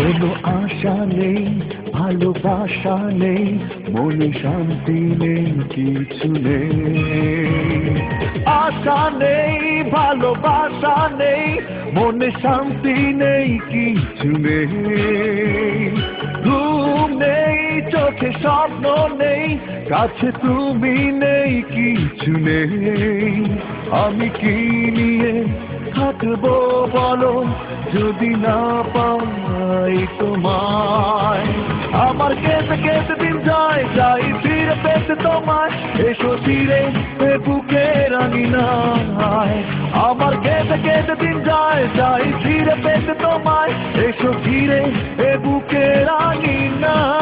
কোনো আশা নেই, ভালোবাসা নেই, মনে শান্তি নেই, কিছু নেই। আশা নেই, ভালোবাসা নেই, মনে শান্তি নেই, কিছু নেই। ঘুম নেই, চোখে স্বপ্ন নেই, কাছে তুমি নেই, কিছু নেই। আমি কি নিয়ে থাকবো বলো, যদি না পাই তোমায়। আমার কেটে কেটে দিন যায়, যাই ফিরে পেতে তোমায়, এসো ফিরে বুকে রাঙি নাই। আমার কেটে কেটে দিন যায়, যাই ফিরে পেতে তোমায়, এসো ফিরে বুকে রাঙি নাই।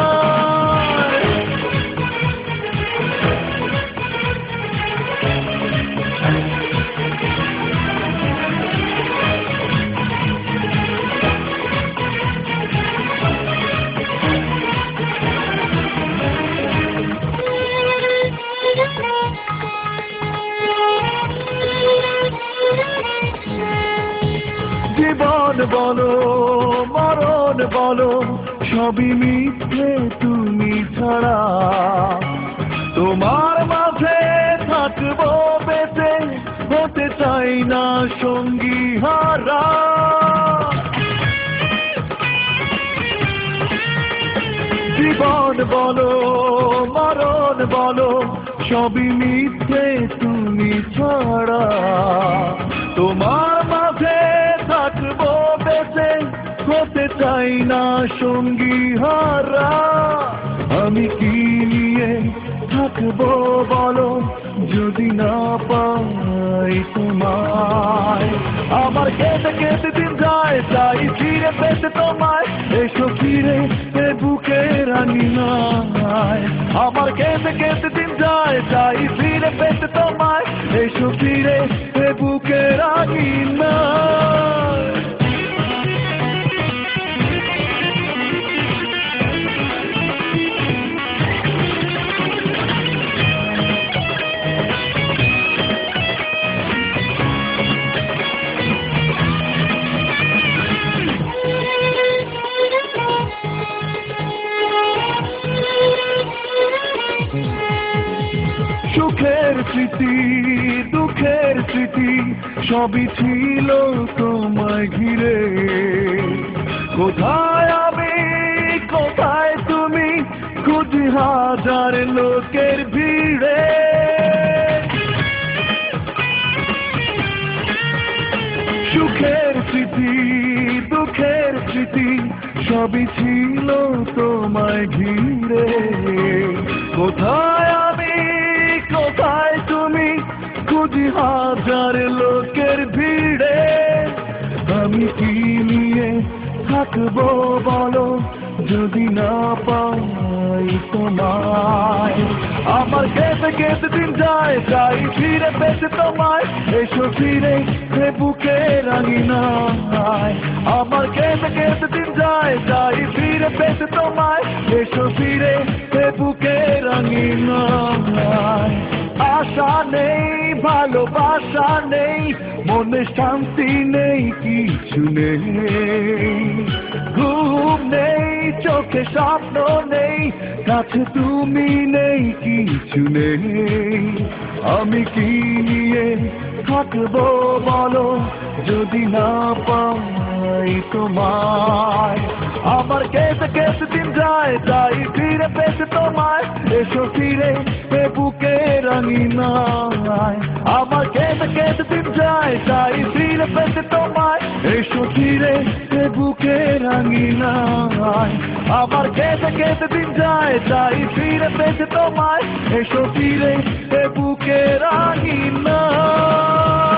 জীবন বলো, মরণ বলো, সবই মিথ্যে তুমি ছাড়া। তোমার মাঝে থাকবো বেঁচে, হতে চাই না সঙ্গী হারা। জীবন বলো, মরণ বলো, সবই মিথ্যে তুমি ছাড়া। তোমার মাঝে থাকবো বেঁচে, হতে চাই না সঙ্গী হারা। আমি কি নিয়ে থাকবো বলো, যদি না পাই তোমায়। আমার কেটে কেটে দিন যায়, চাই ফিরে পেতে তোমায়, এসো ফিরে বুকে রাঙি নাই। আমার কেটে কেটে দিন যায়, চাই ফিরে পেতে তোমায়, এসো ফিরে বুকে রাঙি নাই। সুখের স্মৃতি, দুঃখের স্মৃতি, সবই ছিল তোমায় ঘিরে। কোথায় আমি, কোথায় তুমি, খুঁজি হাজার লোকের ভিড়ে। সুখের স্মৃতি, দুঃখের স্মৃতি, সবই ছিল তোমায় ঘিরে। কোথায় আমি, কোথায় তুমি, খুঁজি হাজার লোকের ভিড়ে। আমি কি নিয়ে থাকবো বলো, যদি না পাই তোমায়। আমার কেটে কেটে দিন যায়, যাই ফিরে পেতে তোমায়, এসো ফিরে বুকে রাঙি নাই। আমার কেটে কেটে দিন যায়, যাই ফিরে পেতে তোমায়, এসো ফিরে বুকে রাঙি নাই। আশা নেই, ভালোবাসা নেই, মনে শান্তি নেই, কিছু নেই। ঘুম নেই, চোখে স্বপ্ন নেই, কাছে তুমি নেই, কিছু নেই। আমি কি নিয়ে থাকবো বলো, যদি না পাই তোমায়। আমার কেটে কেটে দিন যায়, যাই ফিরে পেতে তোমায়, এসো ফিরে বুকে রাঙি নাই। আমার কেটে কেটে দিন যায়, যাই ফিরে পেতে তোমায়, এসো ফিরে বুকে রাঙি নাই। আমার কেটে কেটে দিন যায়, যাই ফিরে পেতে তোমায়, এসো ফিরে বুকে রাঙি নাই।